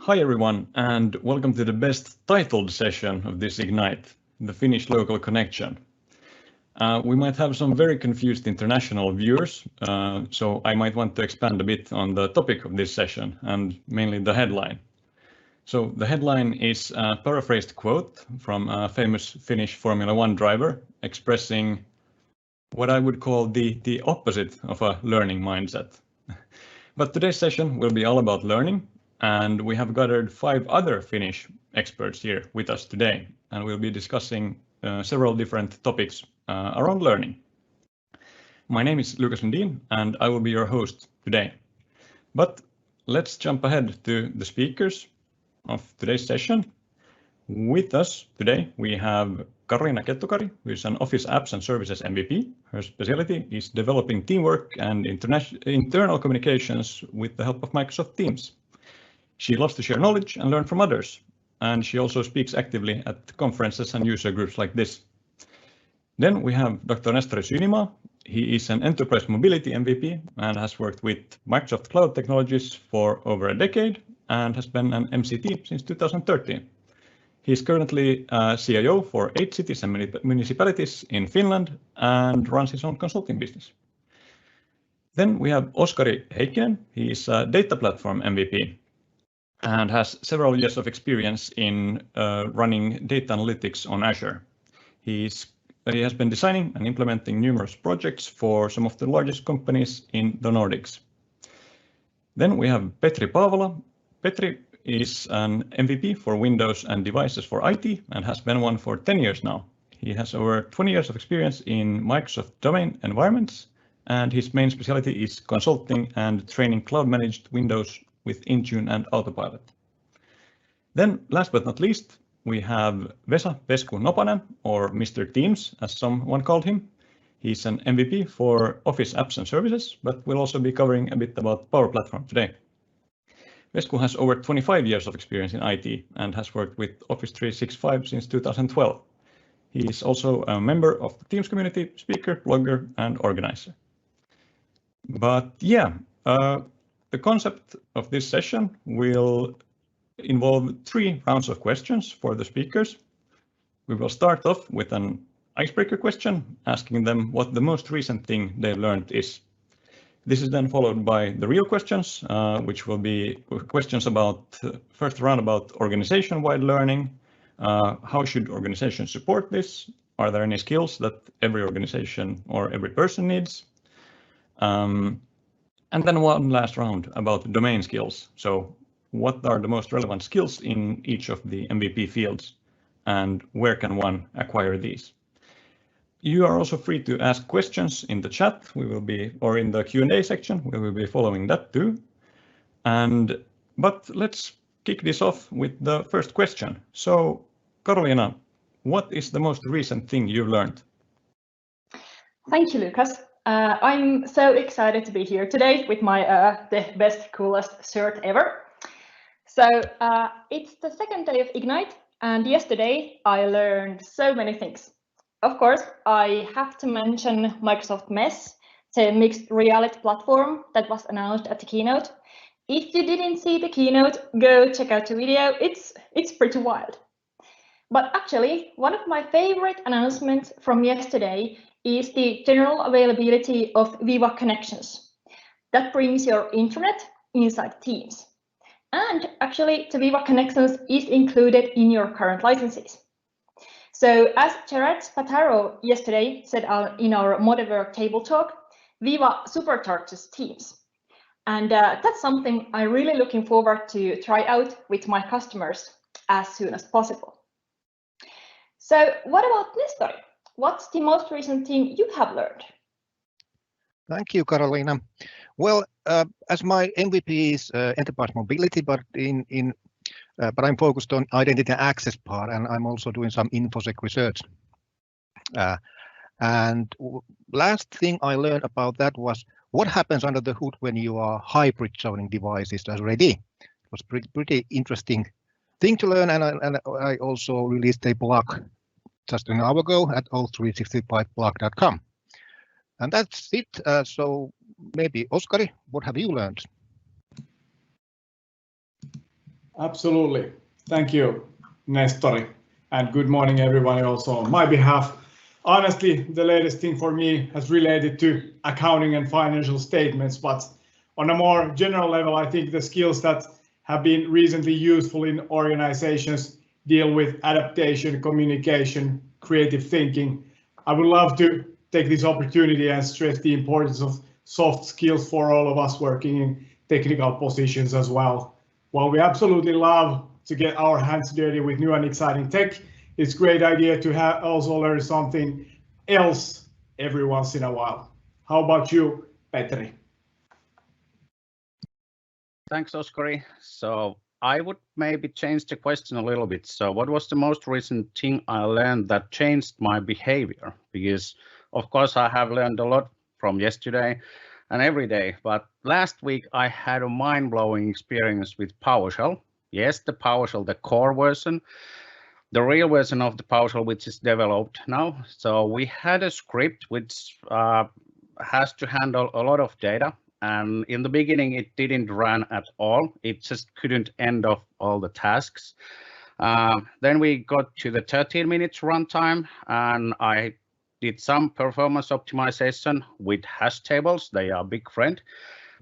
Hi everyone, and welcome to the best titled session of this Ignite, the Finnish local connection. We might have some very confused international viewers, so I might want to expand a bit on the topic of this session, and mainly the headline. So the headline is a paraphrased quote from a famous Finnish Formula 1 driver expressing what I would call the opposite of a learning mindset. But today's session will be all about learning, and we have gathered 5 other Finnish experts here with us today, and we'll be discussing several different topics around learning. My name is Lucas Lundin, and I will be your host today. But let's jump ahead to the speakers of today's session. With us today, we have Karoliina Kettukari, who is an Office Apps and Services MVP. Her specialty is developing teamwork and internal communications with the help of Microsoft Teams. She loves to share knowledge and learn from others, and she also speaks actively at conferences and user groups like this. Then we have Dr. Nestori Syynimaa. He is an Enterprise Mobility MVP and has worked with Microsoft Cloud Technologies for over a decade and has been an MCT since 2013. He is currently CIO for 8 cities and municipalities in Finland and runs his own consulting business. Then we have Oskari Heikkinen. He is a data platform MVP and has several years of experience in running data analytics on Azure. He has been designing and implementing numerous projects for some of the largest companies in the Nordics. Then we have Petri Paavola. Petri is an MVP for Windows and devices for IT and has been one for 10 years now. He has over 20 years of experience in Microsoft domain environments, and his main specialty is consulting and training cloud-managed Windows with Intune and Autopilot. Then, last but not least, we have Vesa Pesku Nopanen, or Mr. Teams, as someone called him. He's an MVP for Office Apps and Services, but we'll also be covering a bit about Power Platform today. Vesku has over 25 years of experience in IT and has worked with Office 365 since 2012. He is also a member of the Teams community, speaker, blogger, and organizer. But yeah, the concept of this session will involve 3 rounds of questions for the speakers. We will start off with an icebreaker question, asking them what the most recent thing they've learned is. This is then followed by the real questions, which will be questions about, first round about organization-wide learning. How should organizations support this? Are there any skills that every organization or every person needs? And then one last round about domain skills. So what are the most relevant skills in each of the MVP fields, and where can one acquire these? You are also free to ask questions in the chat. Or in the Q&A section. We will be following that too. But let's kick this off with the first question. So, Karoliina, what is the most recent thing you've learned? Thank you, Lucas. I'm so excited to be here today with my the best, coolest shirt ever. So it's the second day of Ignite, and yesterday I learned so many things. Of course, I have to mention Microsoft Mesh, the mixed reality platform that was announced at the keynote. If you didn't see the keynote, go check out the video. It's pretty wild. But actually, one of my favorite announcements from yesterday is the general availability of Viva Connections. That brings your internet inside Teams. And actually, the Viva Connections is included in your current licenses. So as Gerard Spataro yesterday said in our Modework table talk, Viva supercharges Teams. And that's something I'm really looking forward to try out with my customers as soon as possible. So what about Nestori? What's the most recent thing you have learned? Thank you, Karoliina. Well, as my MVP is enterprise mobility, but I'm focused on identity and access part, and I'm also doing some InfoSec research. And last thing I learned about that was what happens under the hood when you are hybrid zoning devices as ready. It was pretty interesting thing to learn, and I also released a blog just an hour ago at o365blog.com. And that's it. So maybe Oskari, what have you learned? Absolutely. Thank you, Nestori. And good morning, everyone, also on my behalf. Honestly, the latest thing for me has related to accounting and financial statements, but on a more general level, I think the skills that have been recently useful in organizations deal with adaptation, communication, creative thinking. I would love to take this opportunity and stress the importance of soft skills for all of us working in technical positions as well. While we absolutely love to get our hands dirty with new and exciting tech, it's a great idea to also learn something else every once in a while. How about you, Petri? Thanks, Oskari. So I would maybe change the question a little bit. So what was the most recent thing I learned that changed my behavior? Because of course I have learned a lot from yesterday and every day, but last week I had a mind-blowing experience with PowerShell. Yes, the PowerShell, the core version, the real version of the PowerShell which is developed now. So we had a script which has to handle a lot of data. And in the beginning, it didn't run at all. It just couldn't end off all the tasks. Then we got to the 13 minutes runtime, and I did some performance optimization with hash tables. They are a big friend,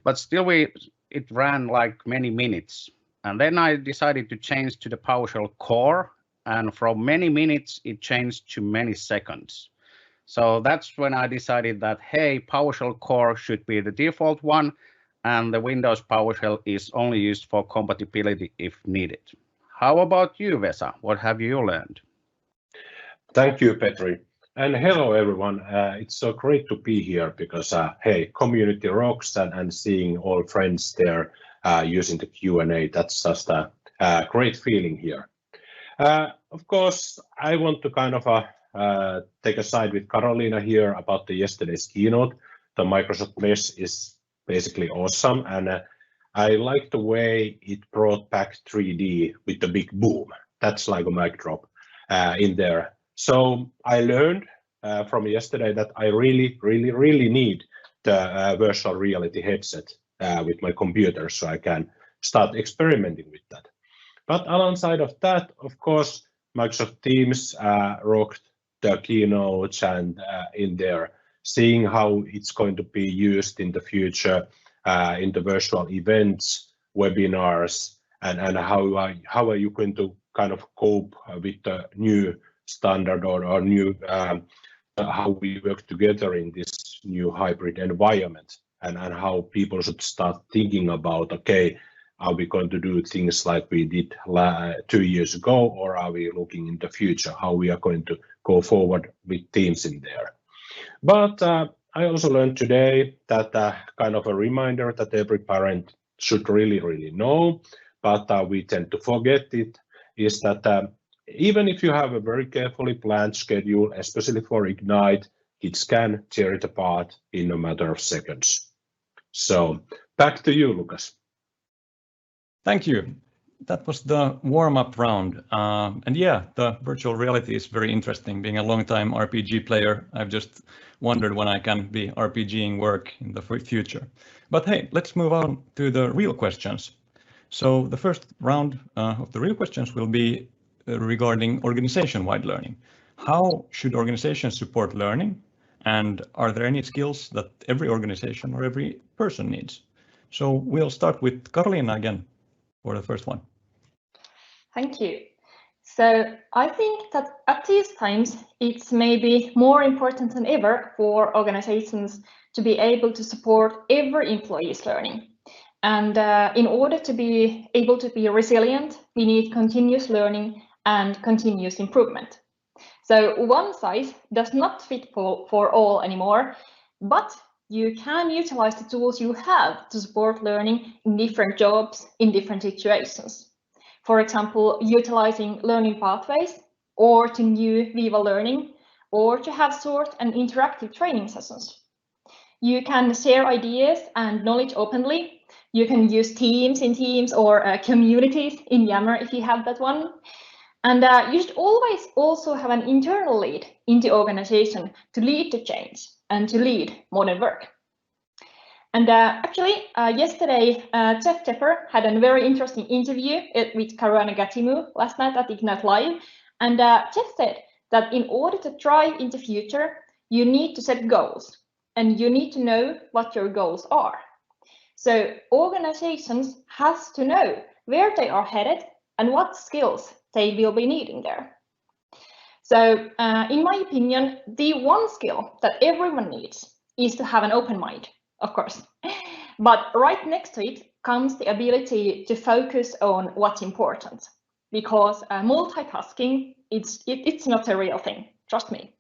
but still it ran like many minutes. And then I decided to change to the PowerShell core, and from many minutes, it changed to many seconds. So that's when I decided that, hey, PowerShell core should be the default one, and the Windows PowerShell is only used for compatibility if needed. How about you, Vesa? What have you learned? Thank you, Petri. And hello, everyone. It's so great to be here because, hey, community rocks and seeing all friends there using the Q&A, that's just a great feeling here. Of course, I want to kind of take a side with Carolina here about the yesterday's keynote. The Microsoft Mesh is basically awesome, and I like the way it brought back 3D with the big boom. That's like a mic drop in there. So I learned from yesterday that I really need the virtual reality headset with my computer so I can start experimenting with that. But alongside of that, of course, Microsoft Teams rocked the keynotes and in there, seeing how it's going to be used in the future in the virtual events, webinars, and how are you going to kind of cope with the new standard or new how we work together in this new hybrid environment, and how people should start thinking about, okay, are we going to do things like we did 2 years ago, or are we looking in the future, how we are going to go forward with Teams in there? But I also learned today that kind of a reminder that every parent should really know, but we tend to forget it, is that even if you have a very carefully planned schedule, especially for Ignite, kids can tear it apart in a matter of seconds. So back to you, Lucas. Thank you. That was the warm-up round. And yeah, the virtual reality is very interesting. Being a long-time RPG player, I've just wondered when I can be RPGing work in the future. But hey, let's move on to the real questions. So the first round of the real questions will be regarding organization-wide learning. How should organizations support learning? And are there any skills that every organization or every person needs? So we'll start with Carolina again for the first one. Thank you. So I think that at these times, it's maybe more important than ever for organizations to be able to support every employee's learning. And in order to be able to be resilient, we need continuous learning and continuous improvement. So one size does not fit for all anymore, but you can utilize the tools you have to support learning in different jobs, in different situations. For example, utilizing learning pathways, or to new Viva Learning, or to have short and interactive training sessions. You can share ideas and knowledge openly. You can use teams in Teams or communities in Yammer if you have that one. And you should always also have an internal lead in the organization to lead the change and to lead modern work. And actually, yesterday, Jeff Tepper had a very interesting interview with Caruana Gatimu last night at Ignite Live. And Jeff said that in order to thrive in the future, you need to set goals and you need to know what your goals are. So organizations has to know where they are headed and what skills they will be needing there. So in my opinion, the one skill that everyone needs is to have an open mind, of course. But right next to it comes the ability to focus on what's important, because multitasking, it's not a real thing, trust me.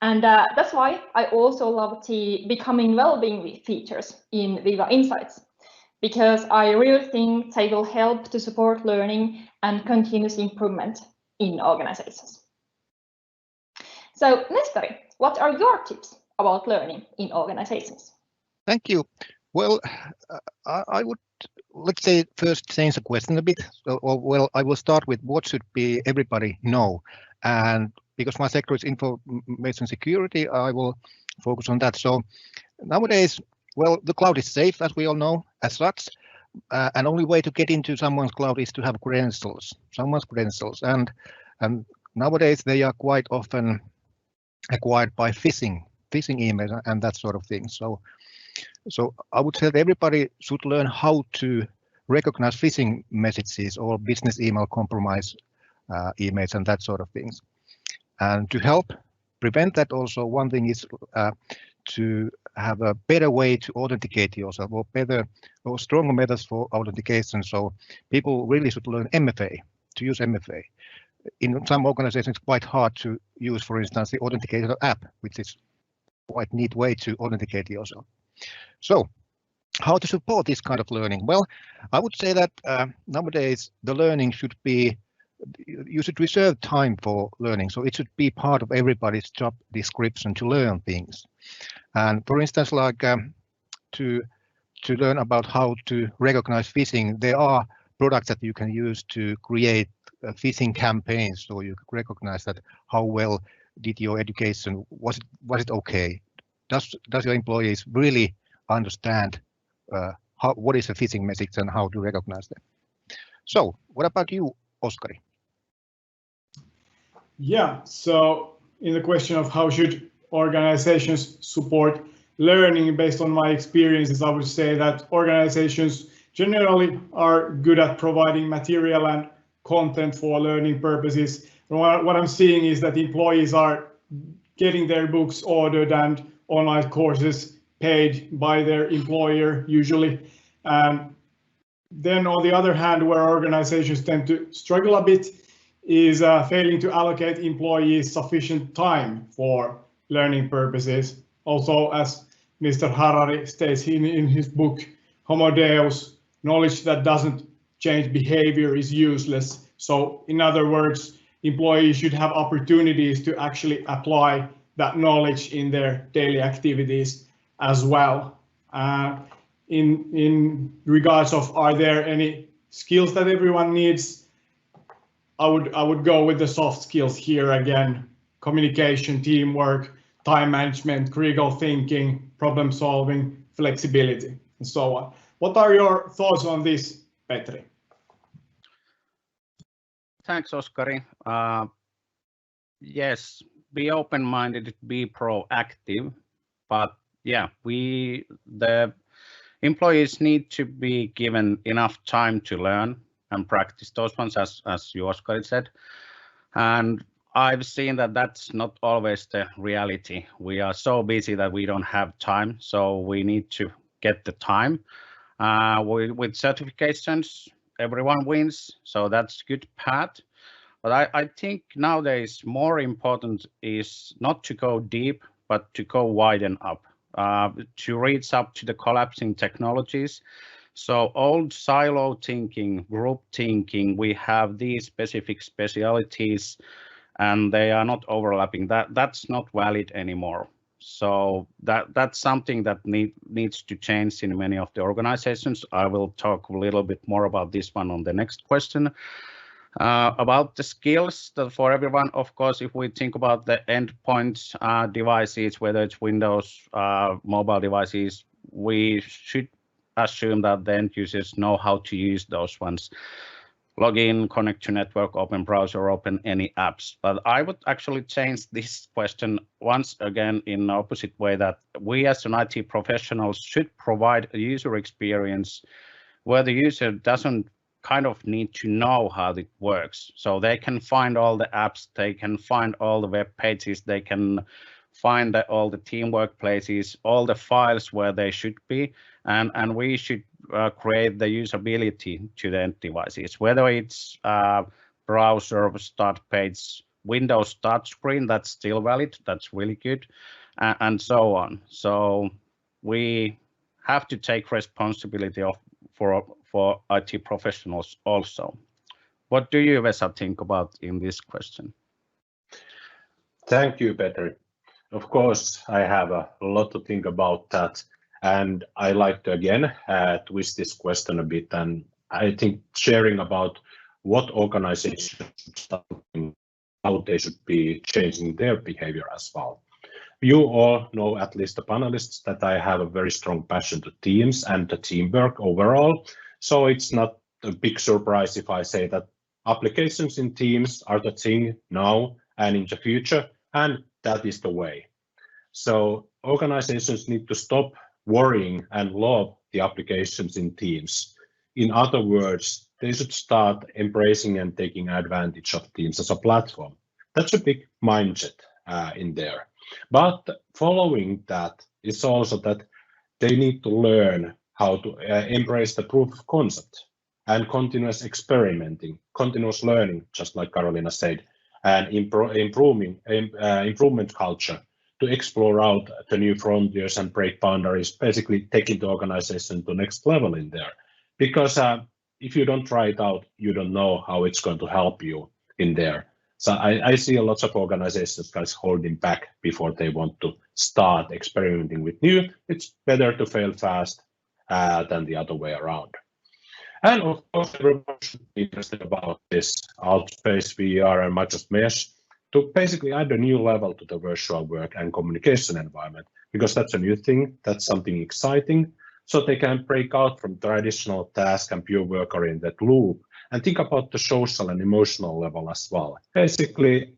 And that's why I also love the becoming well-being features in Viva Insights, because I really think they will help to support learning and continuous improvement in organizations. So, Nestori, what are your tips about learning in organizations? Thank you. Well, I would, let's say, first change the question a bit. Well, I will start with what should be everybody know. And because my sector is information security, I will focus on that. So nowadays, well, the cloud is safe, as we all know, as such. And only way to get into someone's cloud is to have credentials, someone's credentials. And nowadays, they are quite often acquired by phishing emails and that sort of thing. So I would say that everybody should learn how to recognize phishing messages or business email compromise emails and that sort of things. And to help prevent that, also one thing is to have a better way to authenticate yourself, or better or stronger methods for authentication. So people really should learn MFA, to use MFA. In some organizations, it's quite hard to use, for instance, the authenticator app, which is quite neat way to authenticate yourself. So how to support this kind of learning? Well, I would say that nowadays the learning should be, you should reserve time for learning. So it should be part of everybody's job description to learn things. And for instance, like to learn about how to recognize phishing, there are products that you can use to create phishing campaigns, so you recognize that how well did your education, was it okay? Does your employees really understand what is a phishing message and how to recognize them? So what about you, Oskari? Yeah, so in the question of how should organizations support learning, based on my experiences, I would say that organizations generally are good at providing material and content for learning purposes. What I'm seeing is that employees are getting their books ordered and online courses paid by their employer usually. Then on the other hand, where organizations tend to struggle a bit is failing to allocate employees sufficient time for learning purposes. Also, as Mr. Harari states in his book, Homo Deus, knowledge that doesn't change behavior is useless. So in other words, employees should have opportunities to actually apply that knowledge in their daily activities as well. In regards of, are there any skills that everyone needs? I would go with the soft skills here again: communication, teamwork, time management, critical thinking, problem solving, flexibility, and so on. What are your thoughts on this, Petri? Thanks, Oskari. Yes, be open-minded, be proactive, but yeah, the employees need to be given enough time to learn and practice those ones, as you, Oskari, said. And I've seen that that's not always the reality. We are so busy that we don't have time, so we need to get the time. With certifications, everyone wins, so that's good path. But I think nowadays more important is not to go deep, but to go widen up, to reach up to the collapsing technologies. So old silo thinking, group thinking, we have these specific specialities and they are not overlapping. That's not valid anymore. So that's something that needs to change in many of the organizations. I will talk a little bit more about this one on the next question. About the skills that for everyone, of course, if we think about the endpoint devices, whether it's Windows, mobile devices, we should assume that the end users know how to use those ones. Log in, connect to network, open browser, open any apps. But I would actually change this question once again in the opposite way, that we as an IT professionals should provide a user experience where the user doesn't kind of need to know how it works. So they can find all the apps, they can find all the web pages, they can find all the teamwork places, all the files where they should be, and we should create the usability to the end devices, whether it's browser, start page, Windows start screen, that's still valid, that's really good, and so on. So we have to take responsibility for IT professionals also. What do you, Vesa, think about in this question? Thank you, Petri. Of course, I have a lot to think about that, and I like to again twist this question a bit, and I think sharing about what organizations should start doing, how they should be changing their behavior as well. You all know, at least the panelists, that I have a very strong passion to teams and to teamwork overall, so it's not a big surprise if I say that applications in Teams are the thing now and in the future, and that is the way. So organizations need to stop worrying and love the applications in Teams. In other words, they should start embracing and taking advantage of Teams as a platform. That's a big mindset in there. But following that is also that they need to learn how to embrace the proof of concept and continuous experimenting, continuous learning, just like Carolina said, and improvement culture to explore out the new frontiers and break boundaries, basically taking the organization to the next level in there. Because if you don't try it out, you don't know how it's going to help you in there. So I see a lot of organizations guys holding back before they want to start experimenting with new. It's better to fail fast than the other way around. And of course, everyone should be interested about this Outspace, VR, and Microsoft Mesh to basically add a new level to the virtual work and communication environment, because that's a new thing, that's something exciting, so they can break out from traditional task and pure work-oriented loop and think about the social and emotional level as well. Basically,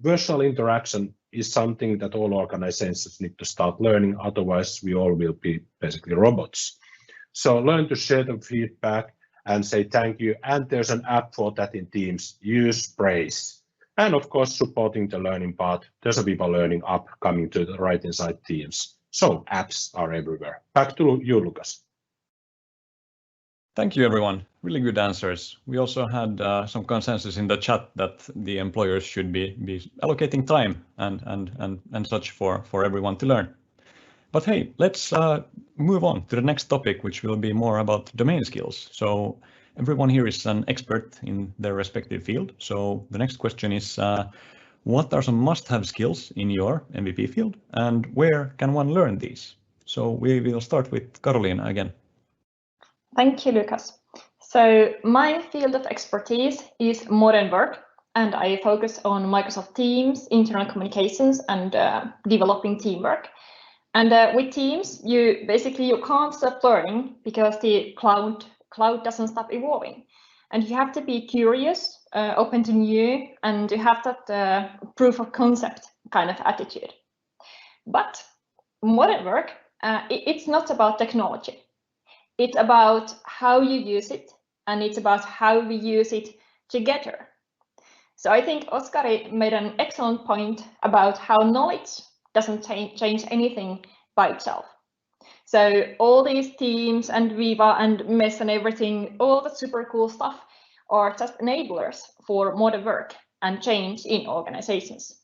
virtual interaction is something that all organizations need to start learning, otherwise we all will be basically robots. So learn to share the feedback and say thank you, and there's an app for that in Teams, use praise. And of course, supporting the learning part, there's a Viva Learning app coming to the right inside Teams. So apps are everywhere. Back to you, Lucas. Thank you, everyone. Really good answers. We also had some consensus in the chat that the employers should be allocating time and such for everyone to learn. But hey, let's move on to the next topic, which will be more about domain skills. So everyone here is an expert in their respective field. So the next question is, what are some must-have skills in your MVP field, and where can one learn these? So we will start with Carolina again. Thank you, Lucas. So my field of expertise is modern work, and I focus on Microsoft Teams, internal communications, and developing teamwork. And with Teams, you can't stop learning because the cloud doesn't stop evolving. And you have to be curious, open to new, and you have that proof of concept kind of attitude. But modern work, it's not about technology. It's about how you use it, and it's about how we use it together. So I think Oskari made an excellent point about how knowledge doesn't change anything by itself. So all these Teams and Viva and Mesh and everything, all the super cool stuff are just enablers for modern work and change in organizations.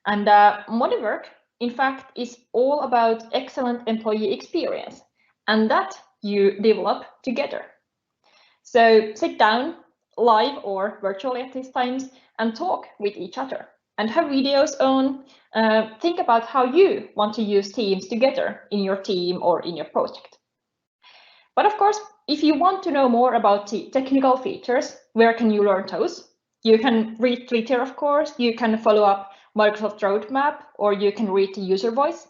And modern work, in fact, is all about excellent employee experience, and that you develop together. So sit down, live or virtually at these times, and talk with each other. And have videos on, think about how you want to use Teams together in your team or in your project. But of course, if you want to know more about the technical features, where can you learn those? You can read Twitter, of course, you can follow up Microsoft Roadmap, or you can read the user voice.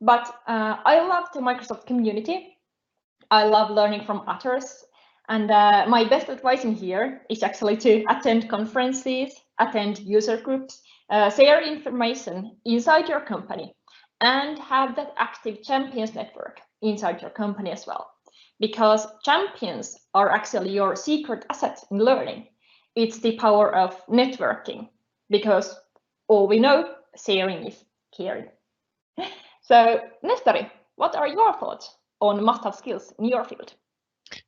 But I love the Microsoft community. I love learning from others. And my best advice in here is actually to attend conferences, attend user groups, share information inside your company, and have that active champions network inside your company as well. Because champions are actually your secret asset in learning. It's the power of networking, because all we know, sharing is caring. So, Nestori, what are your thoughts on must-have skills in your field?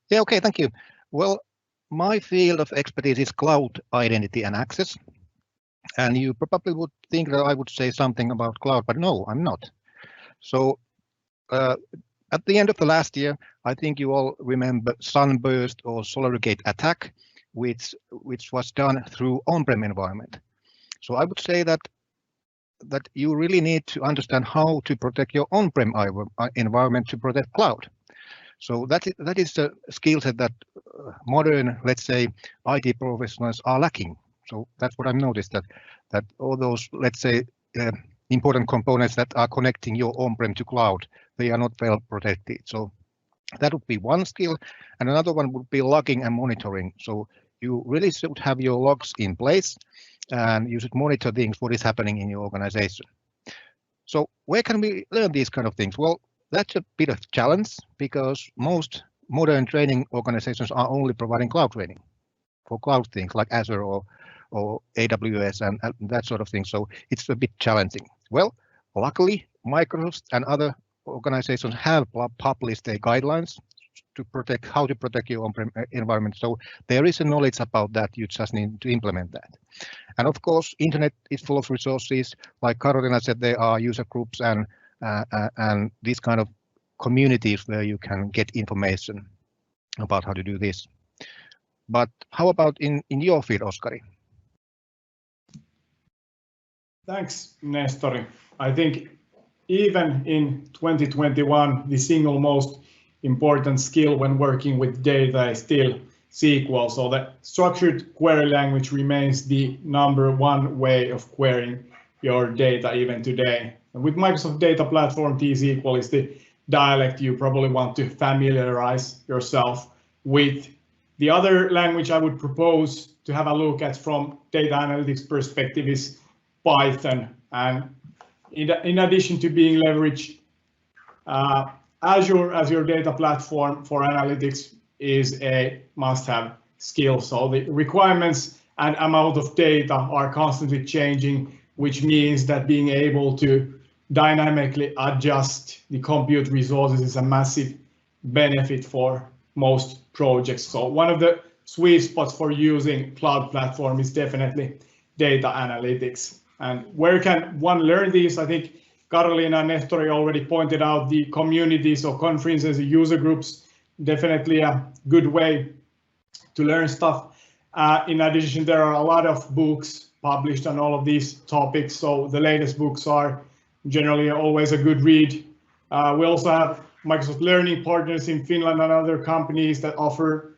Yeah, okay, thank you. Well, my field of expertise is cloud identity and access. And you probably would think that I would say something about cloud, but no, I'm not. So at the end of the last year, I think you all remember Sunburst or SolarGate attack, which was done through on-prem environment. So I would say that you really need to understand how to protect your on-prem environment to protect cloud. So that is a skill set that modern, let's say, IT professionals are lacking. So that's what I've noticed, that all those, let's say, important components that are connecting your on-prem to cloud, they are not well protected. So that would be one skill, and another one would be logging and monitoring. So you really should have your logs in place, and you should monitor things, what is happening in your organization. So where can we learn these kind of things? Well, that's a bit of challenge, because most modern training organizations are only providing cloud training for cloud things like Azure or AWS and that sort of thing. So it's a bit challenging. Well, luckily, Microsoft and other organizations have published their guidelines to protect how to protect your on-prem environment. So there is a knowledge about that. You just need to implement that. And of course, internet is full of resources. Like Carolina said, there are user groups and these kind of communities where you can get information about how to do this. But how about in your field, Oskari? Thanks, Nestori. I think even in 2021, the single most important skill when working with data is still SQL. So the structured query language remains the #1 way of querying your data even today. And with Microsoft Data Platform, T-SQL is the dialect you probably want to familiarize yourself with. The other language I would propose to have a look at from data analytics perspective is Python. And in addition to being leveraged, Azure as your data platform for analytics is a must-have skill. So the requirements and amount of data are constantly changing, which means that being able to dynamically adjust the compute resources is a massive benefit for most projects. So one of the sweet spots for using cloud platform is definitely data analytics. And where can one learn these? I think Carolina and Nestori already pointed out the communities or conferences, user groups, definitely a good way to learn stuff. In addition, there are a lot of books published on all of these topics. So the latest books are generally always a good read. We also have Microsoft Learning partners in Finland and other companies that offer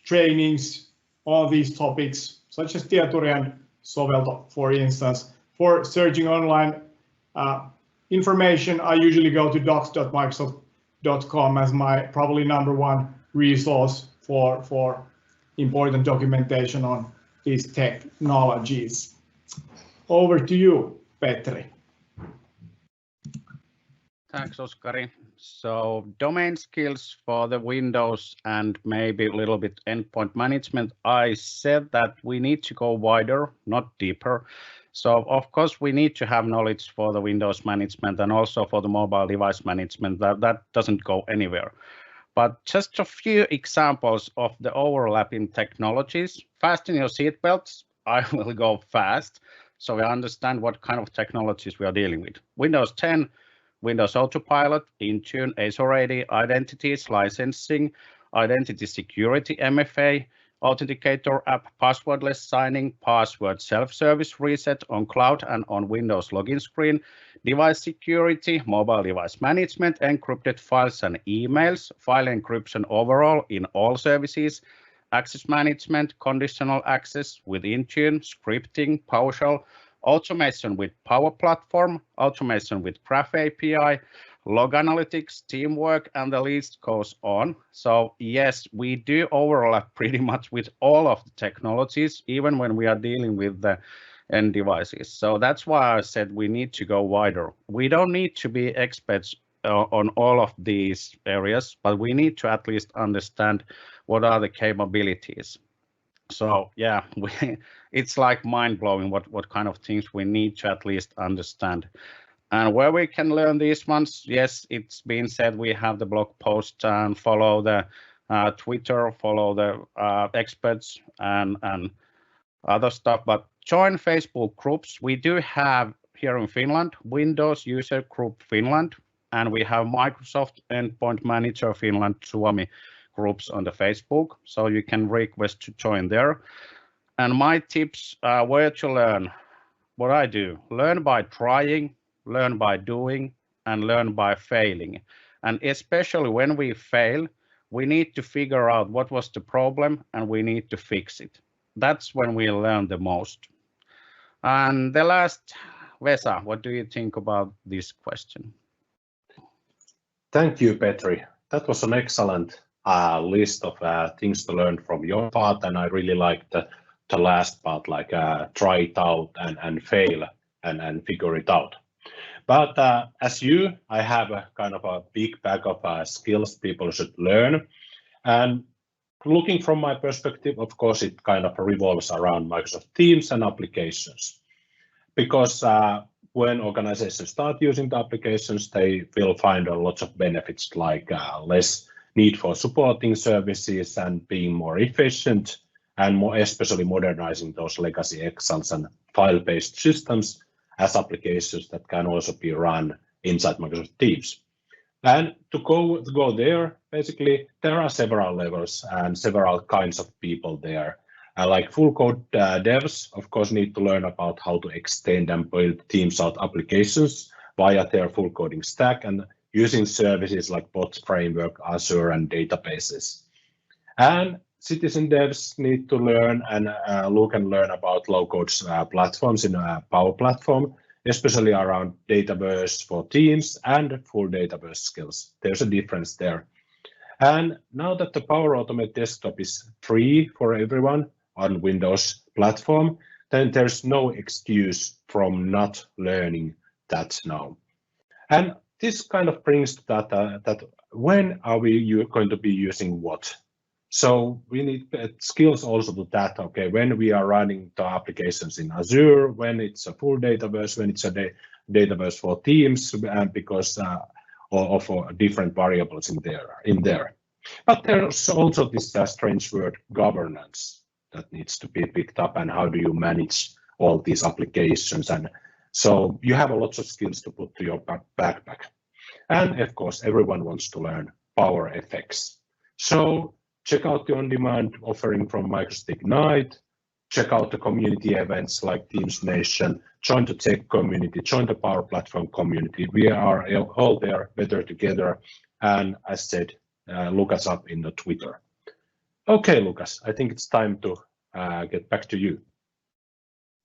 trainings on these topics, such as Tieturi and Sovelto, for instance. For searching online information, I usually go to docs.microsoft.com as my probably #1 resource for important documentation on these technologies. Over to you, Petri. Thanks, Oskari. So domain skills for the Windows and maybe a little bit endpoint management. I said that we need to go wider, not deeper. So of course we need to have knowledge for the Windows management and also for the mobile device management. That doesn't go anywhere. But just a few examples of the overlapping technologies. Fasten your seatbelts. I will go fast so we understand what kind of technologies we are dealing with. Windows 10, Windows Autopilot, Intune, Azure AD, identities, licensing, identity security, MFA, Authenticator app, passwordless signing, password self-service reset on cloud and on Windows login screen, device security, mobile device management, encrypted files and emails, file encryption overall in all services, access management, conditional access with Intune, scripting, PowerShell, automation with Power Platform, automation with Graph API, log analytics, teamwork, and the list goes on. So yes, we do overlap pretty much with all of the technologies, even when we are dealing with the end devices. So that's why I said we need to go wider. We don't need to be experts on all of these areas, but we need to at least understand what are the capabilities. So yeah, it's like mind-blowing what kind of things we need to at least understand. And where we can learn these ones, yes, it's been said we have the blog post and follow the Twitter, follow the experts and other stuff, but join Facebook groups. We do have here in Finland, Windows User Group Finland, and we have Microsoft Endpoint Manager Finland Suomi groups on the Facebook, so you can request to join there. And my tips where to learn, what I do, learn by trying, learn by doing, and learn by failing. And especially when we fail, we need to figure out what was the problem and we need to fix it. That's when we learn the most. And the last, Vesa, what do you think about this question? Thank you, Petri. That was an excellent list of things to learn from your part, and I really liked the last part, like try it out and fail and figure it out. But as you, I have a kind of a big bag of skills people should learn. And looking from my perspective, of course, it kind of revolves around Microsoft Teams and applications. Because when organizations start using the applications, they will find a lot of benefits, like less need for supporting services and being more efficient, and more especially modernizing those legacy Excels and file-based systems as applications that can also be run inside Microsoft Teams. And to go there, basically, there are several levels and several kinds of people there. Like full code devs, of course, need to learn about how to extend and build Teams out applications via their full coding stack and using services like bot framework, Azure, and databases. And citizen devs need to learn and look and learn about low-code platforms in a Power Platform, especially around Dataverse for Teams and full Dataverse skills. There's a difference there. And now that the Power Automate desktop is free for everyone on Windows platform, then there's no excuse from not learning that now. And this kind of brings that that when are we going to be using what? So we need skills also to that. Okay, when we are running the applications in Azure, when it's a full Dataverse, when it's a Dataverse for Teams, because of different variables in there. But there's also this strange word governance that needs to be picked up, and how do you manage all these applications? And so you have a lot of skills to put to your backpack. And of course, everyone wants to learn Power Effects. So check out the on-demand offering from Microsoft Ignite, check out the community events like Teams Nation, join the tech community, join the Power Platform community. We are all there better together. And as said, look us up in the Twitter. Okay, Lucas, I think it's time to get back to you.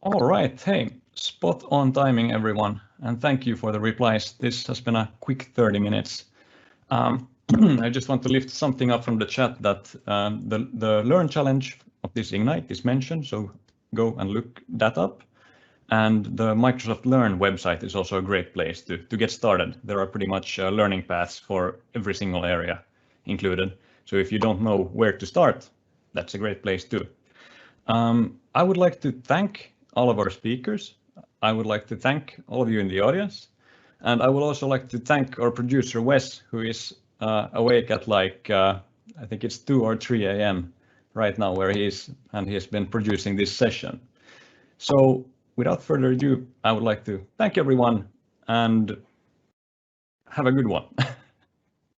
All right, hey, spot on timing, everyone. And thank you for the replies. This has been a quick 30 minutes. I just want to lift something up from the chat that the Learn Challenge of this Ignite is mentioned, so go and look that up. And the Microsoft Learn website is also a great place to get started. There are pretty much learning paths for every single area included. So if you don't know where to start, that's a great place too. I would like to thank all of our speakers. I would like to thank all of you in the audience. And I would also like to thank our producer, Wes, who is awake at like, I think it's 2 or 3 a.m. right now where he is, and he has been producing this session. So without further ado, I would like to thank everyone and have a good one.